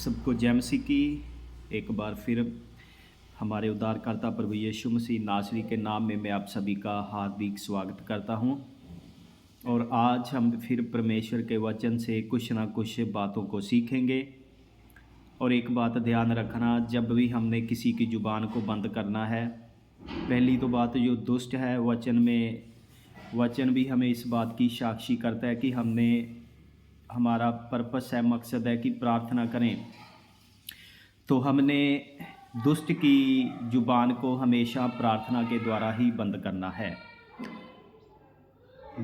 सबको जय मसीह की। एक बार फिर हमारे उद्धारकर्ता प्रभु यीशु मसीह नासरी के नाम में मैं आप सभी का हार्दिक स्वागत करता हूं। और आज हम फिर परमेश्वर के वचन से कुछ ना कुछ बातों को सीखेंगे। और एक बात ध्यान रखना, जब भी हमने किसी की ज़ुबान को बंद करना है, पहली तो बात जो दुष्ट है वचन भी हमें इस बात की साक्षी करता है कि हमारा पर्पस है, मकसद है कि प्रार्थना करें। तो हमने दुष्ट की ज़ुबान को हमेशा प्रार्थना के द्वारा ही बंद करना है।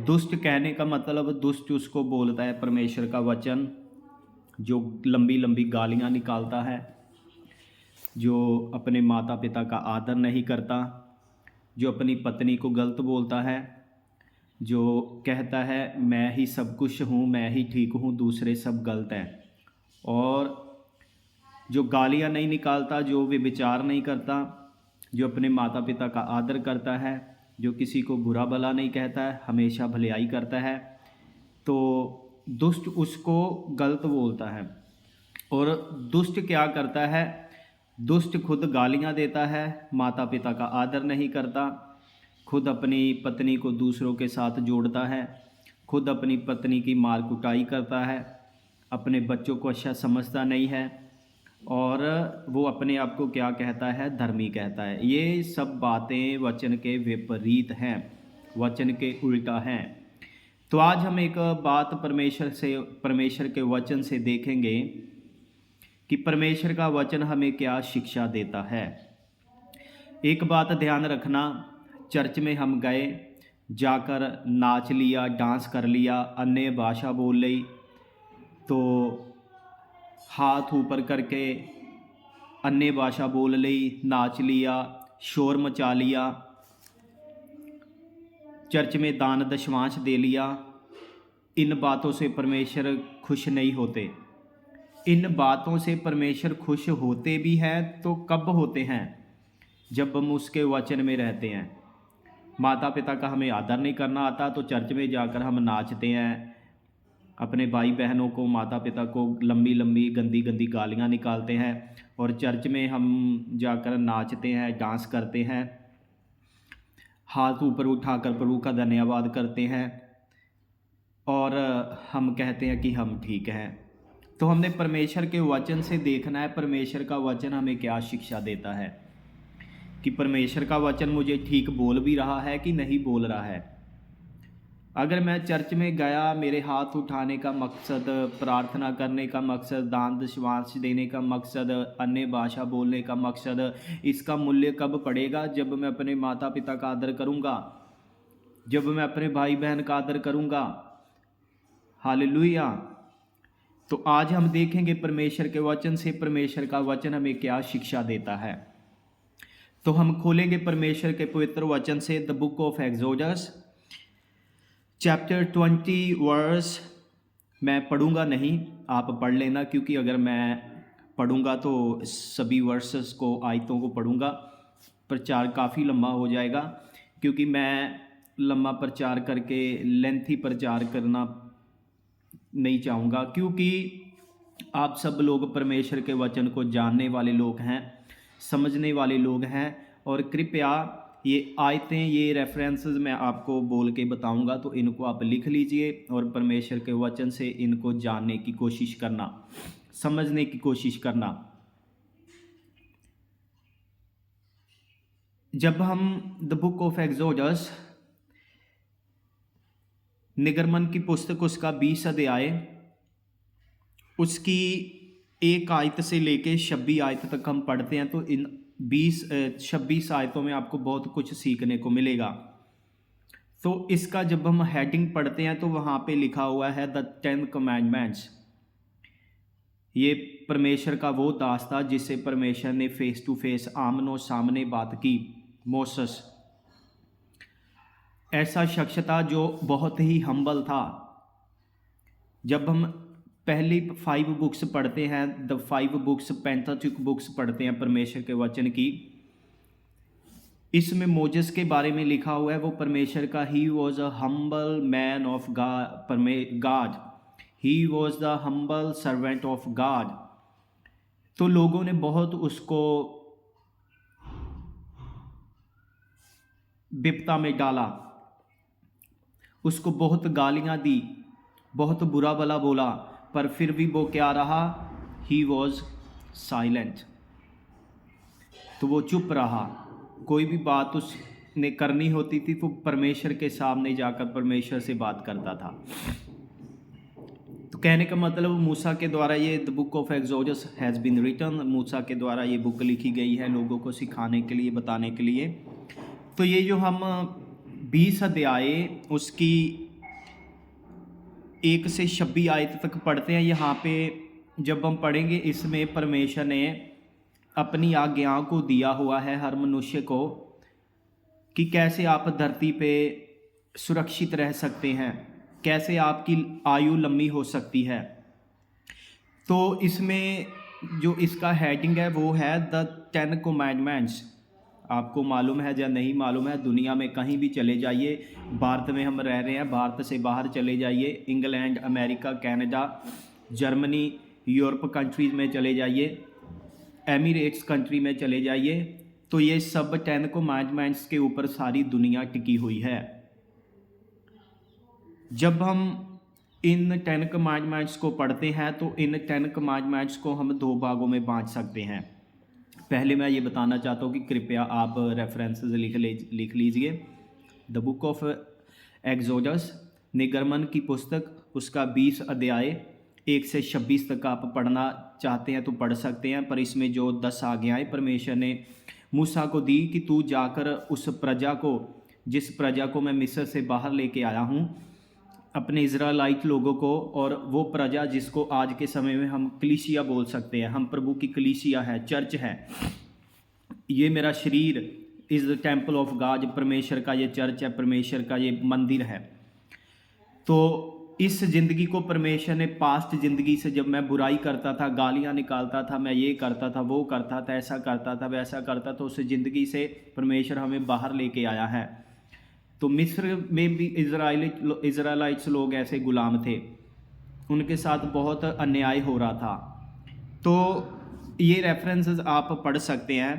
दुष्ट कहने का मतलब, दुष्ट उसको बोलता है परमेश्वर का वचन जो लंबी लंबी गालियाँ निकालता है, जो अपने माता पिता का आदर नहीं करता, जो अपनी पत्नी को गलत बोलता है, जो कहता है मैं ही सब कुछ हूँ, मैं ही ठीक हूँ, दूसरे सब गलत हैं। और जो गालियाँ नहीं निकालता, जो व्यभिचार नहीं करता, जो अपने माता पिता का आदर करता है, जो किसी को बुरा भला नहीं कहता है, हमेशा भलाई करता है, तो दुष्ट उसको गलत बोलता है। और दुष्ट क्या करता है? दुष्ट खुद गालियाँ देता है, माता पिता का आदर नहीं करता, खुद अपनी पत्नी को दूसरों के साथ जोड़ता है, खुद अपनी पत्नी की मार कुटाई करता है, अपने बच्चों को अच्छा समझता नहीं है, और वो अपने आप को क्या कहता है? धर्मी कहता है। ये सब बातें वचन के विपरीत हैं, वचन के उल्टा हैं। तो आज हम एक बात परमेश्वर के वचन से देखेंगे कि परमेश्वर का वचन हमें क्या शिक्षा देता है। एक बात ध्यान रखना, चर्च में हम गए, जाकर नाच लिया, डांस कर लिया, अन्य भाषा बोल ली, तो हाथ ऊपर करके अन्य भाषा बोल ली, नाच लिया, शोर मचा लिया, चर्च में दान दशमांश दे लिया। इन बातों से परमेश्वर खुश नहीं होते। इन बातों से परमेश्वर खुश होते भी हैं तो कब होते हैं? जब हम उसके वचन में रहते हैं। माता पिता का हमें आदर नहीं करना आता तो चर्च में जाकर हम नाचते हैं, अपने भाई बहनों को, माता पिता को लंबी लंबी गंदी गंदी गालियाँ निकालते हैं, और चर्च में हम जाकर नाचते हैं, डांस करते हैं, हाथ ऊपर उठाकर प्रभु का धन्यवाद करते हैं, और हम कहते हैं कि हम ठीक हैं। तो हमने परमेश्वर के वचन से देखना है, परमेश्वर का वचन हमें क्या शिक्षा देता है, कि परमेश्वर का वचन मुझे ठीक बोल भी रहा है कि नहीं बोल रहा है। अगर मैं चर्च में गया, मेरे हाथ उठाने का मकसद, प्रार्थना करने का मकसद, दान दशमांश देने का मकसद, अन्य भाषा बोलने का मकसद, इसका मूल्य कब पड़ेगा? जब मैं अपने माता पिता का आदर करूँगा, जब मैं अपने भाई बहन का आदर करूँगा। हालेलुया। तो आज हम देखेंगे परमेश्वर के वचन से परमेश्वर का वचन हमें क्या शिक्षा देता है। तो हम खोलेंगे परमेश्वर के पवित्र वचन से the book of Exodus chapter 20 verse. मैं पढ़ूंगा नहीं, आप पढ़ लेना, क्योंकि अगर मैं पढ़ूंगा तो सभी वर्सेस को, आयतों को पढ़ूंगा, प्रचार काफ़ी लंबा हो जाएगा, क्योंकि मैं लंबा प्रचार करके लेंथी प्रचार करना नहीं चाहूँगा, क्योंकि आप सब लोग परमेश्वर के वचन को जानने वाले लोग हैं, समझने वाले लोग हैं। और कृपया ये आयतें, ये रेफरेंसेस मैं आपको बोल के बताऊंगा, तो इनको आप लिख लीजिए और परमेश्वर के वचन से इनको जानने की कोशिश करना, समझने की कोशिश करना। जब हम द बुक ऑफ एक्सोडस, निर्गमन की पुस्तक, उसका 20 अध्याय, उसकी 1 आयत से लेके 26 आयत तक हम पढ़ते हैं, तो इन 26 आयतों में आपको बहुत कुछ सीखने को मिलेगा। तो इसका जब हम हेडिंग पढ़ते हैं तो वहाँ पे लिखा हुआ है द 10 कमांडमेंट्स। ये परमेश्वर का वो दास था जिससे परमेश्वर ने फेस टू फेस, आमनो सामने बात की। मोसेस ऐसा शख्स था जो बहुत ही हम्बल था। जब हम पहली 5 बुक्स पढ़ते हैं, द 5 बुक्स, पेंटाट्यूक बुक्स पढ़ते हैं परमेश्वर के वचन की, इसमें मोजेस के बारे में लिखा हुआ है, वो परमेश्वर का, he was a humble man of God, he was the humble servant of God. तो लोगों ने बहुत उसको विपदा में डाला, उसको बहुत गालियां दी, बहुत बुरा भला बोला, पर फिर भी वो क्या रहा? He was silent. तो वो चुप रहा। कोई भी बात उसने करनी होती थी तो परमेश्वर के सामने जाकर परमेश्वर से बात करता था। तो कहने का मतलब मूसा के द्वारा ये the book of Exodus has been written, मूसा के द्वारा ये बुक लिखी गई है लोगों को सिखाने के लिए, बताने के लिए। तो ये जो हम 20 अध्याय उसकी 1 से 26 आयत तक पढ़ते हैं, यहाँ पे जब हम पढ़ेंगे इसमें परमेश्वर ने अपनी आज्ञाओं को दिया हुआ है हर मनुष्य को कि कैसे आप धरती पे सुरक्षित रह सकते हैं, कैसे आपकी आयु लंबी हो सकती है। तो इसमें जो इसका हेडिंग है वो है द 10 कमांडमेंट्स। आपको मालूम है या नहीं मालूम है, दुनिया में कहीं भी चले जाइए, भारत में हम रह रहे हैं, भारत से बाहर चले जाइए, England, America, Canada, Germany, Europe countries में चले जाइए, एमिरेट्स कंट्री में चले जाइए, तो ये सब 10 कमांडमेंट्स के ऊपर सारी दुनिया टिकी हुई है। जब हम इन 10 कमांडमेंट्स को पढ़ते हैं तो इन 10 कमांडमेंट्स को हम 2 भागों में बांट सकते हैं। पहले मैं ये बताना चाहता हूँ कि कृपया आप रेफरेंसेस लिख लीजिए। द बुक ऑफ एक्सोडस, निर्गमन की पुस्तक, उसका 20 अध्याय 1 से 26 तक आप पढ़ना चाहते हैं तो पढ़ सकते हैं। पर इसमें जो 10 आज्ञाएं परमेश्वर ने मूसा को दी कि तू जाकर उस प्रजा को, जिस प्रजा को मैं मिस्र से बाहर लेके आया हूँ, अपने इज़राइलाइट लोगों को, और वो प्रजा जिसको आज के समय में हम कलीसिया बोल सकते हैं, हम प्रभु की कलीसिया है, चर्च है, ये मेरा शरीर is the temple of God, परमेश्वर का ये चर्च है, परमेश्वर का ये मंदिर है। तो इस ज़िंदगी को परमेश्वर ने, पास्ट ज़िंदगी से जब मैं बुराई करता था, गालियाँ निकालता था, मैं ये करता था, वो करता था, ऐसा करता था, वैसा करता था, उस ज़िंदगी से परमेश्वर हमें बाहर लेके आया है। तो मिस्र में भी इज़राइलाइट्स लोग ऐसे गुलाम थे, उनके साथ बहुत अन्याय हो रहा था। तो ये रेफरेंसेस आप पढ़ सकते हैं।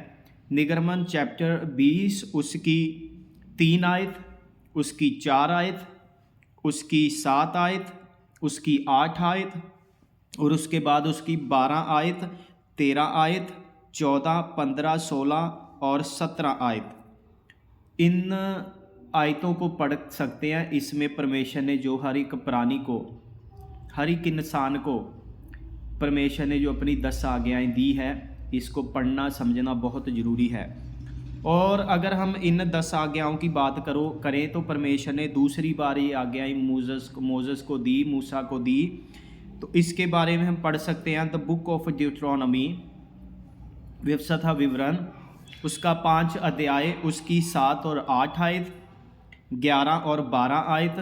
निर्गमन चैप्टर 20 उसकी 3 आयत, उसकी 4 आयत, उसकी 7 आयत, उसकी 8 आयत, और उसके बाद उसकी 12 आयत, 13 आयत, 14, 15, 16 और 17 आयत। इन आयतों को पढ़ सकते हैं। इसमें परमेश्वर ने जो हर एक प्राणी को, हर एक इंसान को परमेश्वर ने जो अपनी 10 आज्ञाएं दी है, इसको पढ़ना समझना बहुत ज़रूरी है। और अगर हम इन 10 आज्ञाओं की बात करें तो परमेश्वर ने दूसरी बार ये आज्ञाएं मोसेस को दी, मूसा को दी। तो इसके बारे में हम पढ़ सकते हैं द बुक ऑफ ड्यूटरोनॉमी, व्यवस्था विवरण, उसका 5 अध्याय, उसकी 7 और 8 आयत, 11 और 12 आयत,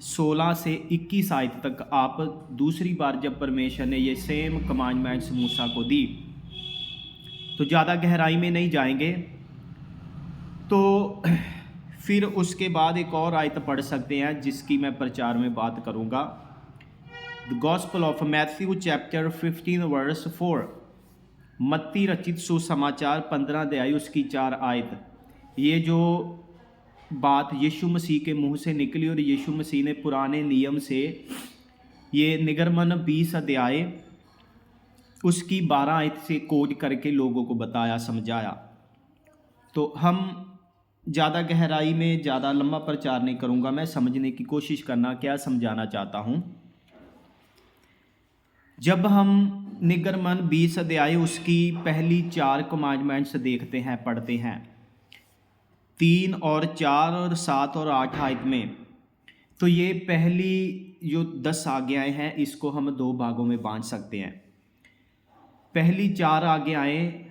16 से 21 आयत तक आप दूसरी बार जब परमेश्वर ने ये सेम कमांडमेंट्स मूसा को दी, तो ज़्यादा गहराई में नहीं जाएंगे। तो फिर उसके बाद एक और आयत पढ़ सकते हैं जिसकी मैं प्रचार में बात करूंगा। The gospel of Matthew chapter 15 verse 4, मत्ती रचित सुसमाचार 15 अध्याय उसकी 4 आयत। ये जो बात यीशु मसीह के मुंह से निकली और यीशु मसीह ने पुराने नियम से ये निर्गमन 20 अध्याय उसकी 12 आयत से कोड करके लोगों को बताया, समझाया। तो हम ज़्यादा गहराई में, ज़्यादा लंबा प्रचार नहीं करूँगा, मैं समझने की कोशिश करना क्या समझाना चाहता हूँ। जब हम निर्गमन 20 अध्याय उसकी पहली 4 कमांडमेंट्स देखते हैं, पढ़ते हैं, 3 और 4 और 7 और 8 आयत में, तो ये पहली जो 10 आज्ञाएं हैं इसको हम 2 भागों में बांट सकते हैं। पहली 4 आज्ञाएं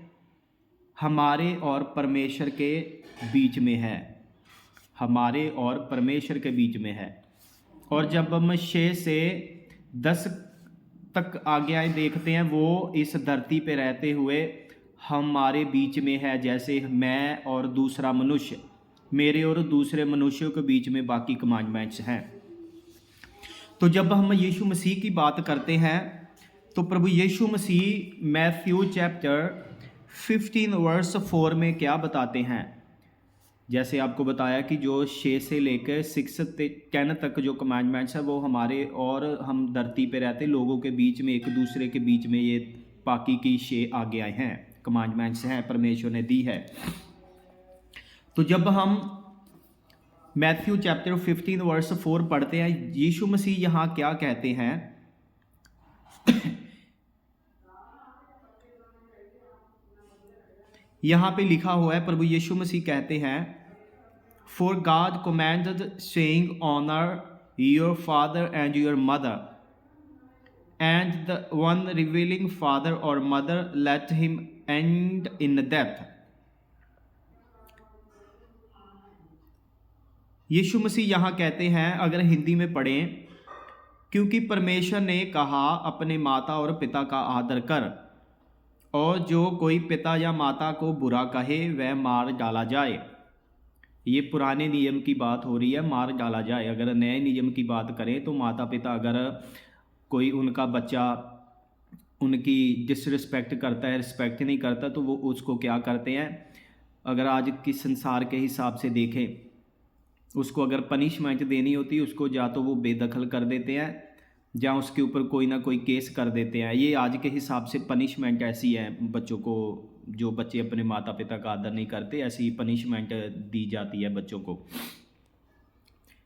हमारे और परमेश्वर के बीच में है, हमारे और परमेश्वर के बीच में है। और जब हम 6 से 10 तक आज्ञाएं देखते हैं, वो इस धरती पे रहते हुए हमारे बीच में है, जैसे मैं और दूसरा मनुष्य, मेरे और दूसरे मनुष्यों के बीच में बाकी कमांडमेंट्स हैं। तो जब हम यीशु मसीह की बात करते हैं तो प्रभु यीशु मसीह मैथ्यू चैप्टर 15 वर्स 4 में क्या बताते हैं। जैसे आपको बताया कि जो 6 से लेकर 10 तक जो कमांडमेंट्स है वो हमारे और हम धरती पे रहते लोगों के बीच में एक दूसरे के बीच में ये बाकी की 6 आज्ञाएं हैं, कमांडमेंट्स हैं, परमेश्वर ने दी है। तो जब हम मैथ्यू चैप्टर 15 वर्स 4 पढ़ते हैं, यीशु मसीह यहाँ क्या कहते हैं। यहाँ पे लिखा हुआ है, प्रभु यीशु मसीह कहते हैं, for God commanded saying honor your father and your mother, and the one revealing father or mother let him end in death। यीशु मसीह यहाँ कहते हैं, अगर हिंदी में पढ़ें, क्योंकि परमेश्वर ने कहा अपने माता और पिता का आदर कर, और जो कोई पिता या माता को बुरा कहे वह मार डाला जाए। ये पुराने नियम की बात हो रही है, मार डाला जाए। अगर नए नियम की बात करें तो माता पिता अगर कोई उनका बच्चा उनकी डिसरिस्पेक्ट करता है, रिस्पेक्ट नहीं करता, तो वो उसको क्या करते हैं, अगर आज की संसार के हिसाब से देखें, उसको अगर पनिशमेंट देनी होती है उसको या तो वो बेदखल कर देते हैं या उसके ऊपर कोई ना कोई केस कर देते हैं। ये आज के हिसाब से पनिशमेंट ऐसी है बच्चों को, जो बच्चे अपने माता पिता का आदर नहीं करते, ऐसी पनिशमेंट दी जाती है बच्चों को।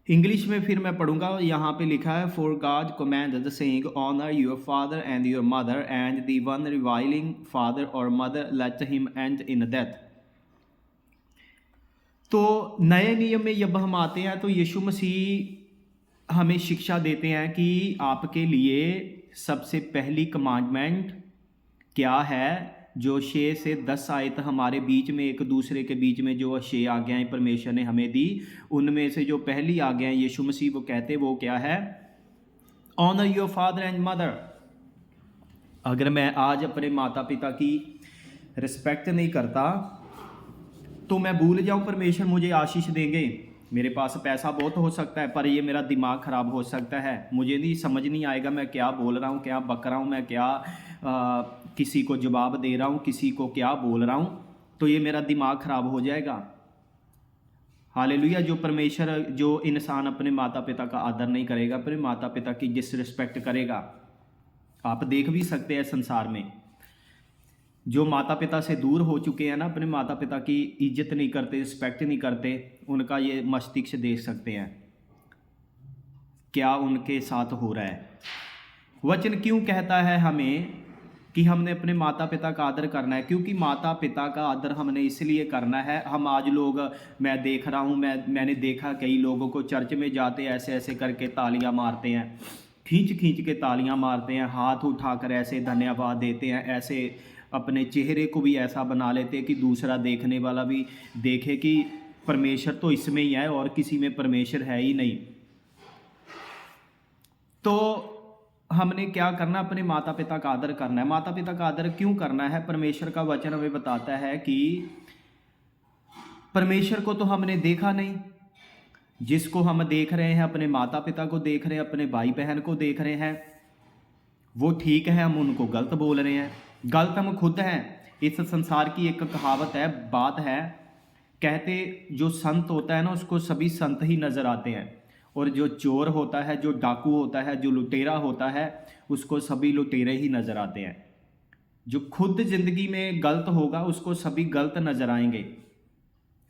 इंग्लिश में फिर मैं पढ़ूंगा, यहाँ पे लिखा है, for God commanded saying honor your father and your mother, and the one reviling father or mother let him end in death। तो नए नियम में जब हम आते हैं तो यीशु मसीह हमें शिक्षा देते हैं कि आपके लिए सबसे पहली कमांडमेंट क्या है। जो 6 से 10 आयत हमारे बीच में, एक दूसरे के बीच में जो 6 आज्ञाएं परमेश्वर ने हमें दी, उनमें से जो पहली आज्ञा यीशु मसीह वो कहते वो क्या है, honour your father and mother. अगर मैं आज अपने माता पिता की रिस्पेक्ट नहीं करता तो मैं भूल जाऊं परमेश्वर मुझे आशीष देंगे। मेरे पास पैसा बहुत हो सकता है पर ये मेरा दिमाग ख़राब हो सकता है, मुझे नहीं समझ नहीं आएगा मैं क्या बोल रहा हूँ, क्या बक रहा हूँ, मैं क्या किसी को जवाब दे रहा हूँ, किसी को क्या बोल रहा हूँ, तो ये मेरा दिमाग ख़राब हो जाएगा। हालेलुया। जो परमेश्वर, जो इंसान अपने माता पिता का आदर नहीं करेगा, अपने माता पिता की डिसरिस्पेक्ट करेगा, आप देख भी सकते हैं संसार में जो माता पिता से दूर हो चुके हैं ना, अपने माता पिता की इज्जत नहीं करते, रिस्पेक्ट नहीं करते, उनका ये मस्तिष्क देख सकते हैं क्या उनके साथ हो रहा है। वचन क्यों कहता है हमें कि हमने अपने माता पिता का आदर करना है? क्योंकि माता पिता का आदर हमने इसलिए करना है, हम आज लोग, मैं देख रहा हूँ, मैंने देखा कई लोगों को चर्च में जाते ऐसे ऐसे करके तालियां मारते हैं, खींच खींच के तालियां मारते हैं, हाथ उठाकर ऐसे धन्यवाद देते हैं, ऐसे अपने चेहरे को भी ऐसा बना लेते हैं कि दूसरा देखने वाला भी देखे कि परमेश्वर तो इसमें ही है और किसी में परमेश्वर है ही नहीं। तो हमने क्या करना, अपने माता पिता का आदर करना है। माता पिता का आदर क्यों करना है? परमेश्वर का वचन हमें बताता है कि परमेश्वर को तो हमने देखा नहीं, जिसको हम देख रहे हैं अपने माता पिता को देख रहे हैं, अपने भाई बहन को देख रहे हैं, वो ठीक है, हम उनको गलत बोल रहे हैं। गलत हम खुद हैं। इस संसार की एक कहावत है, बात है, कहते जो संत होता है ना उसको सभी संत ही नज़र आते हैं, और जो चोर होता है, जो डाकू होता है, जो लुटेरा होता है, उसको सभी लुटेरे ही नज़र आते हैं। जो खुद ज़िंदगी में गलत होगा उसको सभी गलत नज़र आएंगे।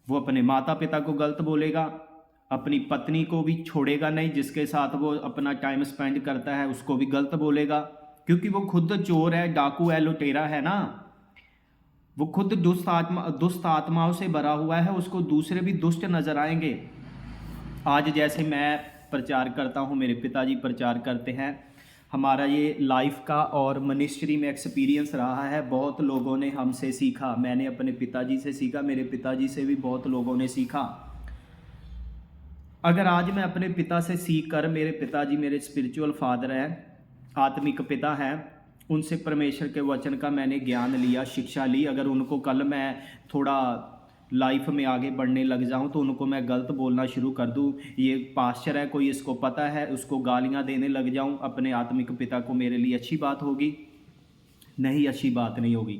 वो अपने माता पिता को गलत बोलेगा, अपनी पत्नी को भी छोड़ेगा नहीं, जिसके साथ वो अपना टाइम स्पेंड करता है उसको भी गलत बोलेगा, क्योंकि वो खुद चोर है, डाकू है, लुटेरा है ना। वो खुद दुष्ट आत्माओं से भरा हुआ है, उसको दूसरे भी दुष्ट नज़र आएंगे। आज जैसे मैं प्रचार करता हूँ, मेरे पिताजी प्रचार करते हैं, हमारा ये लाइफ का और मिनिस्ट्री में एक्सपीरियंस रहा है। बहुत लोगों ने हमसे सीखा, मैंने अपने पिताजी से सीखा, मेरे पिताजी से भी बहुत लोगों ने सीखा। अगर आज मैं अपने पिता से सीख कर, मेरे पिताजी मेरे स्पिरिचुअल फादर हैं, आत्मिक पिता हैं, उनसे परमेश्वर के वचन का मैंने ज्ञान लिया, शिक्षा ली, अगर उनको कल मैं थोड़ा लाइफ में आगे बढ़ने लग जाऊं तो उनको मैं गलत बोलना शुरू कर दूं, ये पास्चर है कोई इसको पता है, उसको गालियां देने लग जाऊं अपने आत्मिक पिता को, मेरे लिए अच्छी बात होगी? नहीं, अच्छी बात नहीं होगी।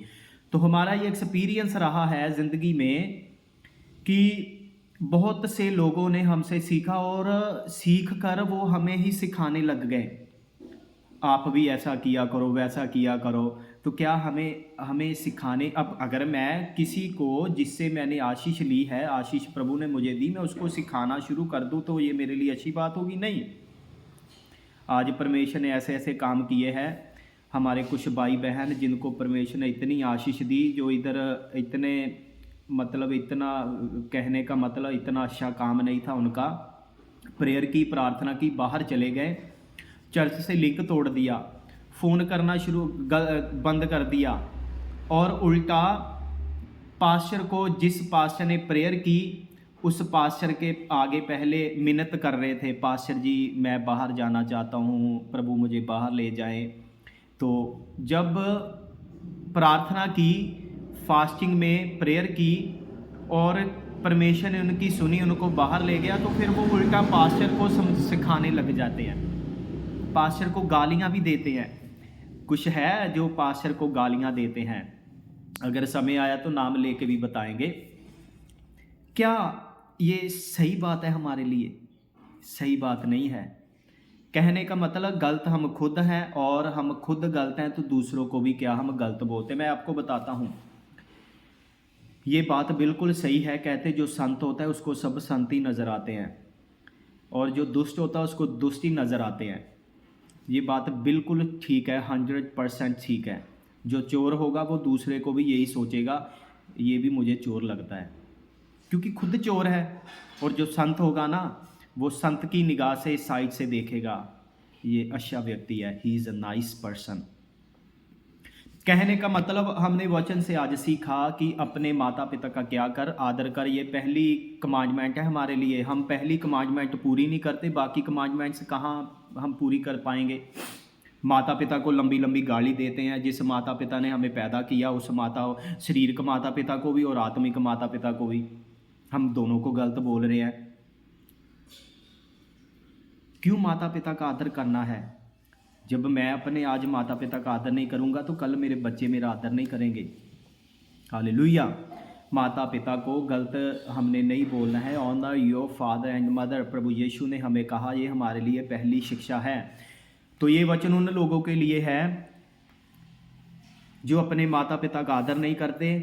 तो हमारा ये एक्सपीरियंस रहा है ज़िंदगी में कि बहुत से लोगों ने हमसे सीखा और सीख कर वो हमें ही सिखाने लग गए, आप भी ऐसा किया करो, वैसा किया करो। तो क्या हमें हमें सिखाने, अब अगर मैं किसी को जिससे मैंने आशीष ली है, आशीष प्रभु ने मुझे दी, मैं उसको सिखाना शुरू कर दूं तो ये मेरे लिए अच्छी बात होगी? नहीं। आज परमेश्वर ने ऐसे ऐसे काम किए हैं, हमारे कुछ भाई बहन जिनको परमेश्वर ने इतनी आशीष दी, जो इधर इतने मतलब इतना, कहने का मतलब इतना अच्छा काम नहीं था उनका, प्रेयर की, प्रार्थना की, बाहर चले गए, चर्च से लिंक तोड़ दिया, फ़ोन करना बंद कर दिया, और उल्टा पास्टर को, जिस पास्टर ने प्रेयर की उस पास्टर के आगे पहले मिन्नत कर रहे थे, पास्टर जी मैं बाहर जाना चाहता हूँ, प्रभु मुझे बाहर ले जाएं। तो जब प्रार्थना की, फास्टिंग में प्रेयर की और परमेश्वर ने उनकी सुनी, उनको बाहर ले गया, तो फिर वो उल्टा पास्टर को सिखाने लग जाते हैं, पास्टर को गालियां भी देते हैं। कुछ है जो पास्टर को गालियां देते हैं, अगर समय आया तो नाम लेके भी बताएंगे। क्या ये सही बात है हमारे लिए? सही बात नहीं है। कहने का मतलब गलत हम खुद हैं, और हम खुद गलत हैं तो दूसरों को भी क्या हम गलत बोलते हैं। मैं आपको बताता हूँ, ये बात बिल्कुल सही है। कहते जो संत होता है उसको सब संत ही नज़र आते हैं, और जो दुष्ट होता है उसको दुष्ट ही नज़र आते हैं। ये बात बिल्कुल ठीक है, 100% ठीक है। जो चोर होगा वो दूसरे को भी यही सोचेगा, ये भी मुझे चोर लगता है, क्योंकि खुद चोर है। और जो संत होगा ना, वो संत की निगाह से, साइड से देखेगा, ये अच्छा व्यक्ति है, he is a nice person. कहने का मतलब हमने वचन से आज सीखा कि अपने माता पिता का क्या कर, आदर कर। ये पहली कमांडमेंट है हमारे लिए। हम पहली कमांडमेंट पूरी नहीं करते, बाकी कमांडमेंट्स कहाँ हम पूरी कर पाएंगे? माता पिता को लंबी लंबी गाली देते हैं। जिस माता पिता ने हमें पैदा किया, उस शारीरिक माता पिता को भी और आत्मिक माता पिता को भी, हम दोनों को गलत बोल रहे हैं। क्यों माता पिता का आदर करना है? जब मैं अपने आज माता पिता का आदर नहीं करूंगा तो कल मेरे बच्चे मेरा आदर नहीं करेंगे। हालेलुया। माता पिता को गलत हमने नहीं बोलना है। Honour your father and mother, प्रभु यीशु ने हमें कहा, ये हमारे लिए पहली शिक्षा है। तो ये वचन उन लोगों के लिए है जो अपने माता पिता का आदर नहीं करते,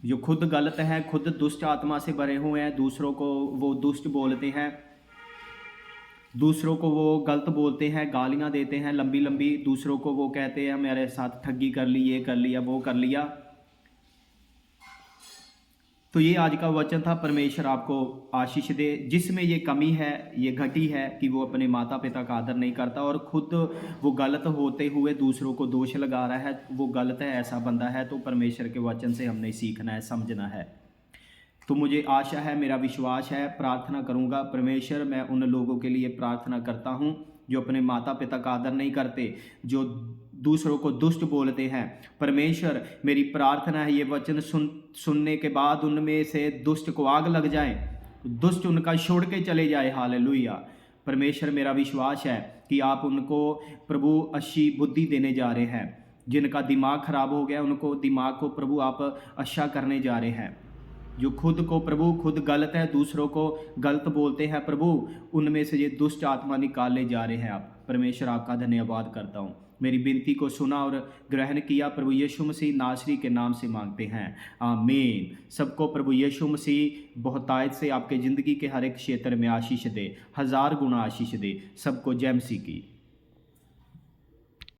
जो खुद गलत है, खुद दुष्ट आत्मा से भरे हुए हैं, दूसरों को वो दुष्ट बोलते हैं, दूसरों को वो गलत बोलते हैं, गालियां देते हैं लंबी लंबी, दूसरों को वो कहते हैं मेरे साथ ठगी कर ली, ये कर लिया, वो कर लिया। तो ये आज का वचन था। परमेश्वर आपको आशीष दे। जिसमें ये कमी है, ये घटी है कि वो अपने माता पिता का आदर नहीं करता और खुद वो गलत होते हुए दूसरों को दोष लगा रहा है, वो गलत है, ऐसा बंदा है। तो परमेश्वर के वचन से हमने सीखना है, समझना है। तो मुझे आशा है, मेरा विश्वास है, प्रार्थना करूंगा। परमेश्वर, मैं उन लोगों के लिए प्रार्थना करता हूं जो अपने माता पिता का आदर नहीं करते, जो दूसरों को दुष्ट बोलते हैं। परमेश्वर, मेरी प्रार्थना है, ये वचन सुनने के बाद उनमें से दुष्ट को आग लग जाए, दुष्ट उनका छोड़ के चले जाए। हालेलुया। परमेश्वर, मेरा विश्वास है कि आप उनको प्रभु अच्छी बुद्धि देने जा रहे हैं। जिनका दिमाग खराब हो गया, उनको दिमाग को प्रभु आप अच्छा करने जा रहे हैं। जो खुद को प्रभु खुद गलत है, दूसरों को गलत बोलते हैं, प्रभु उनमें से ये दुष्ट आत्मा निकालने जा रहे हैं आप। परमेश्वर, आपका धन्यवाद करता हूँ। मेरी विनती को सुना और ग्रहण किया। प्रभु यीशु मसीह नासरी के नाम से मांगते हैं, आमीन। सबको प्रभु यीशु मसीह बहुतायत से आपके ज़िंदगी के हर एक क्षेत्र में आशीष दे, 1000 गुना आशीष दे। सबको जय मसीह की।